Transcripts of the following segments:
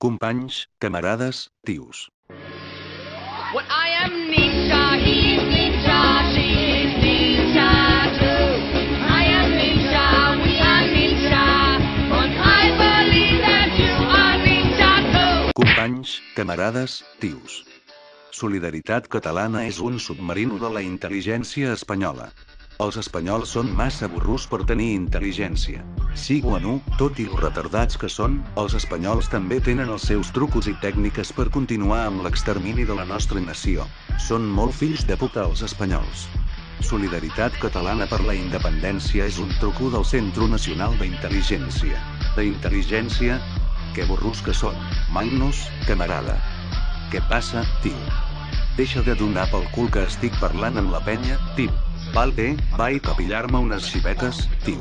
Companys, camarades, tios. Well, I am Ninja, he is Ninja, she is Ninja too. I am Ninja, we are Ninja, but I believe that you are Ninja too. Companys, camarades, tios. Solidaritat Catalana és un submarino de la intel·ligència espanyola. Els espanyols són massa burros per tenir intel·ligència. Sigo en tot i lo retardats que són, els espanyols també tenen els seus trucos i tècniques per continuar amb l'extermini de la nostra nació. Són molt fills de puta els espanyols. Solidaritat Catalana per la Independència és un truco del Centre Nacional d'Intel·ligència. D'intel·ligència? Que burros que són. Magnus, camarada. Què passa, tio? Deixa de donar pel cul que estic parlant amb la penya, tio. Val bé, vaig a pillar-me unes xivetes, tio.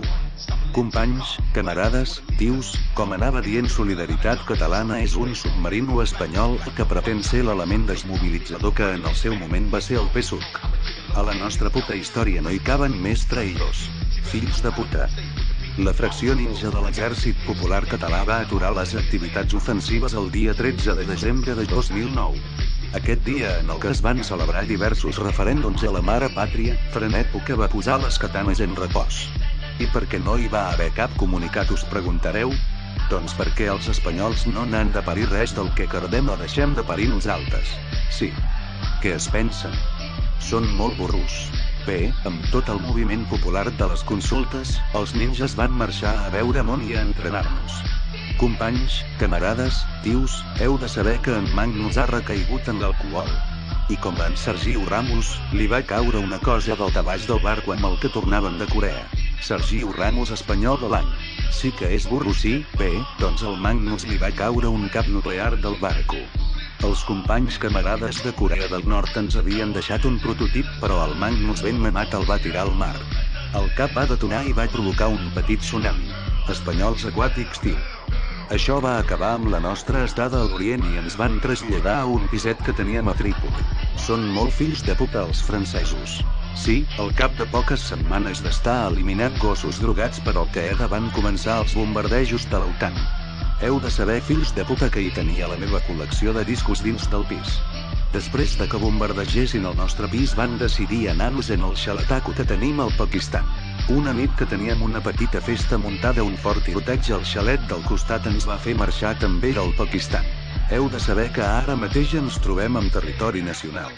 Companys, camarades, tios, com anava dient, Solidaritat Catalana és un submarino espanyol que pretén ser l'element desmobilitzador que en el seu moment va ser el PSUC. A la nostra puta història no hi caben més traïdors. Fills de puta. La fracció ninja de l'Exèrcit Popular Català va aturar les activitats ofensives el dia 13 de desembre de 2009. Aquest dia en el que es van celebrar diversos referèndums a la mare pàtria, Frenet que va posar les katanes en repòs. I per què no hi va haver cap comunicat, us preguntareu? Doncs perquè els espanyols no n'han de parir res del que cardem o deixem de parir nosaltres. Sí. Què es pensen? Són molt burros. Bé, amb tot el moviment popular de les consultes, els ninjas van marxar a veure món i a entrenar-nos. Companys, camarades, tios, heu de saber que en Magnus ha recaigut en l'alcohol. I com a en Sergio Ramos, li va caure una cosa del tabaix del barco amb el que tornaven de Corea. Sergio Ramos espanyol de l'any. Sí que és burro, sí? Bé, doncs al Magnus li va caure un cap nuclear del barco. Els companys camarades de Corea del Nord ens havien deixat un prototip, però el Magnus ben mamat el va tirar al mar. El cap va detonar i va provocar un petit tsunami. Espanyols aquàtics, tio. Això va acabar amb la nostra estada a l'Orient i ens van traslladar a un piset que teníem a Trípoli. Són molt fills de puta els francesos. Sí, al cap de poques setmanes d'estar eliminant gossos drogats per al Qaeda van començar els bombardejos de l'OTAN. Heu de saber, fills de puta, que hi tenia la meva col·lecció de discos dins del pis. Després de que bombardegessin el nostre pis van decidir anar-nos en el xalataco que tenim al Pakistan. Una nit que teníem una petita festa muntada a un fort tiroteig al xalet del costat ens va fer marxar també del Pakistan. Heu de saber que ara mateix ens trobem en territori nacional.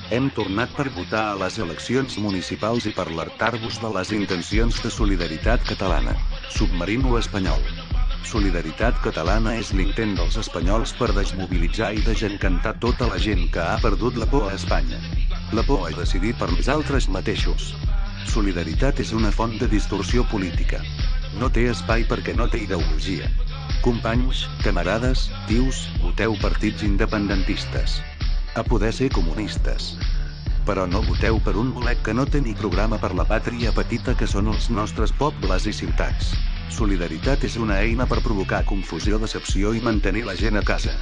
Hem tornat per votar a les eleccions municipals i per alertar-vos de les intencions de Solidaritat Catalana. Submarino espanyol. Solidaritat Catalana és l'intent dels espanyols per desmobilitzar i desencantar tota la gent que ha perdut la por a Espanya. La por a decidir per nosaltres mateixos. Solidaritat és una font de distorsió política. No té espai perquè no té ideologia. Companys, camarades, tios, voteu partits independentistes. A poder ser comunistes. Però no voteu per un bolet que no té ni programa per la pàtria petita que són els nostres pobles i ciutats. Solidaritat és una eina per provocar confusió, decepció i mantenir la gent a casa.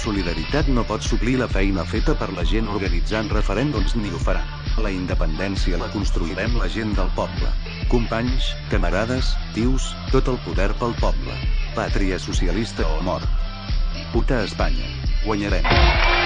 Solidaritat no pot suplir la feina feta per la gent organitzant referèndums ni ho farà. La independència la construirem la gent del poble. Companys, camarades, tios, tot el poder pel poble. Pàtria socialista o mort. Puta Espanya. Guanyarem.